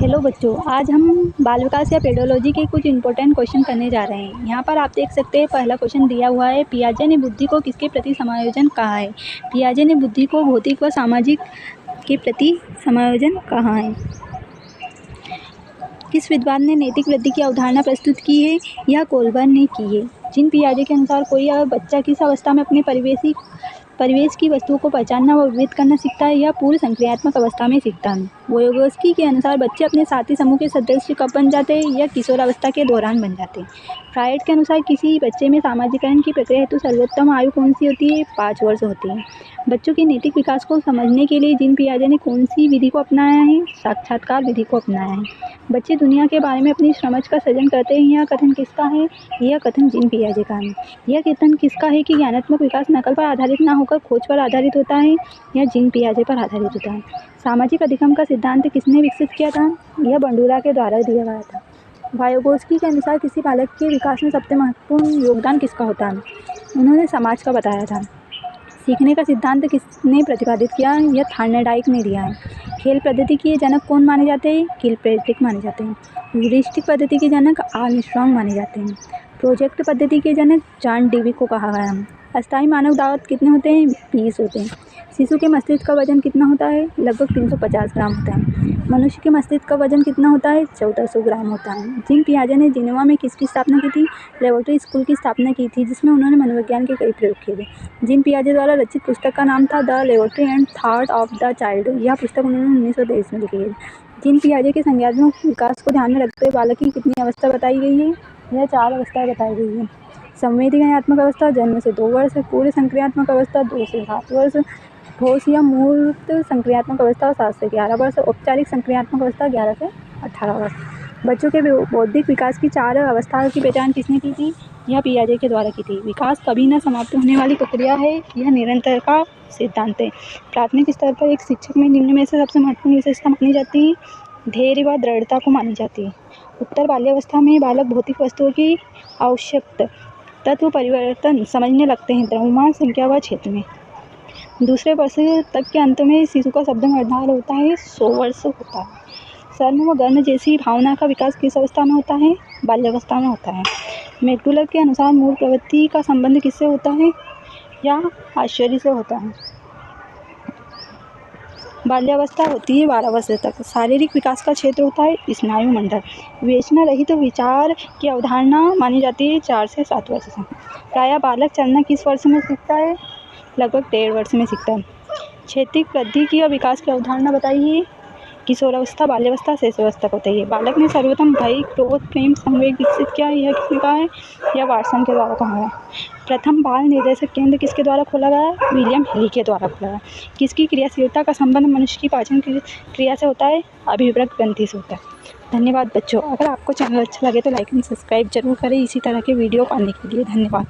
Hello बच्चों, आज हम बाल विकास या पेडोलॉजी के कुछ इंपॉर्टेंट क्वेश्चन करने जा रहे हैं। यहाँ पर आप देख सकते हैं, पहला क्वेश्चन दिया हुआ है, पियाजे ने बुद्धि को किसके प्रति समायोजन कहा है। पियाजे ने बुद्धि को भौतिक व सामाजिक के प्रति समायोजन कहा है। किस विद्वान ने नैतिक वृद्धि की अवधारणा प्रस्तुत की है? यह कोलबर्न ने की है। जीन पियाजे के अनुसार कोई बच्चा किस अवस्था में अपने परिवेश की वस्तुओं को पहचानना व विभेद करना सीखता है? यह पूर्व संक्रियात्मक अवस्था में सीखता है। वोयगोस्की के अनुसार बच्चे अपने साथी समूह के सदस्य कब बन जाते हैं? यह किशोरावस्था के दौरान बन जाते हैं। फ्राइड के अनुसार किसी बच्चे में सामाजिकरण की प्रक्रिया हेतु सर्वोत्तम आयु कौन सी होती है? 5 वर्ष होती है। बच्चों के नैतिक विकास को समझने के लिए जीन पियाजे ने कौन सी विधि को अपनाया है? साक्षात्कार विधि को अपनाया है। बच्चे दुनिया के बारे में अपनी समझ का सृजन करते हैं। यह कथन किसका है? यह कथन जीन पियाजे का है। यह कथन किसका है कि ज्ञानात्मक विकास नकल पर आधारित न होकर खोज पर आधारित होता है? यह जीन पियाजे पर आधारित होता है। सामाजिक अधिगम का सिद्धांत किसने विकसित किया था? यह बंडूरा के द्वारा दिया गया था। वायोगोस्की के अनुसार किसी बालक के विकास में सबसे महत्वपूर्ण योगदान किसका होता है? उन्होंने समाज का बताया था। सीखने का सिद्धांत किसने प्रतिपादित किया? यह थार्नडाइक ने दिया है। खेल पद्धति के जनक कौन माने जाते हैं? किलपैट्रिक माने जाते हैं। ह्यूरिस्टिक पद्धति के जनक आर्मस्ट्रांग माने जाते हैं। प्रोजेक्ट पद्धति के जनक जॉन डेवी को कहा गया है। अस्थायी मानव दांत कितने होते हैं? 20 होते हैं। शिशु के मस्तिष्क का वजन कितना होता है? लगभग 350 ग्राम होता है। मनुष्य के मस्तिष्क का वजन कितना होता है? 1400 ग्राम होता है। जीन पियाजे ने जिनेवा में किसकी स्थापना की थी? लेबोरेटरी स्कूल की स्थापना की थी, जिसमें उन्होंने मनोविज्ञान के कई प्रयोग किए थे। जीन पियाजे द्वारा रचित पुस्तक का नाम था the laboratory and thought of the child. यह पुस्तक उन्होंने 1923 में लिखी है। जीन पियाजे के संज्ञानात्मक विकास को ध्यान में रखते हुए बालक की कितनी अवस्था बताई गई है? यह 4 अवस्थाएं बताई गई है। संवेदनात्मक अवस्था जन्म से 2 वर्ष, पूर्व संक्रियात्मक अवस्था 2 से 7 वर्ष, ठोस या मूर्त संक्रियात्मक अवस्था 7 से 11 वर्ष, औपचारिक संक्रियात्मक अवस्था 11 से 18 वर्ष। बच्चों के बौद्धिक विकास की 4 अवस्थाओं की पहचान किसने की थी? यह पियाजे के द्वारा की थी। विकास कभी न समाप्त होने वाली प्रक्रिया है। यह निरंतर का सिद्धांत है। प्राथमिक स्तर पर एक शिक्षक में निम्न में से सबसे महत्वपूर्ण विशेषता मानी जाती है? धैर्य व दृढ़ता को मानी जाती है। उत्तर बाल्यावस्था में बालक भौतिक वस्तुओं की आवश्यक तत्व परिवर्तन समझने लगते हैं। द्रव्यमान संख्या व क्षेत्र में दूसरे वर्ष तक के अंत में शिशु का शब्द निर्धारण होता है। 100 वर्ष होता है। शर्म व गर्व जैसी भावना का विकास किस अवस्था में होता है? बाल्यावस्था में होता है। मैकडुगल के अनुसार मूल प्रवृत्ति का संबंध किससे होता है? या आश्चर्य से होता है। बाल्यावस्था होती है 12 वर्ष तक। शारीरिक विकास का क्षेत्र होता है स्नायु मंडल। विवेचना रहित विचार की अवधारणा मानी जाती है 4 से 7 वर्ष से। प्रायः बालक चलना किस वर्ष में सीखता है? लगभग 1.5 वर्ष में सीखता है। क्षेत्रीय वृद्धि की और विकास की अवधारणा बताइए। किशोरावस्था, बाल्यावस्था, शैशवावस्था होती है। बालक ने सर्वप्रथम भय, क्रोध, प्रेम, संवेग विकसित किया। यह किसने कहा है? यह वाटसन के द्वारा कहा है। प्रथम बाल निर्देशक केंद्र किसके द्वारा खोला गया? विलियम हेली के द्वारा खोला गया। किसकी क्रियाशीलता का संबंध मनुष्य की पाचन क्रिया से होता है? अभिवृक्क ग्रंथि से होता है। धन्यवाद बच्चों। अगर आपको चैनल अच्छा लगे तो लाइक एंड सब्सक्राइब जरूर करें इसी तरह के वीडियो पाने के लिए। धन्यवाद।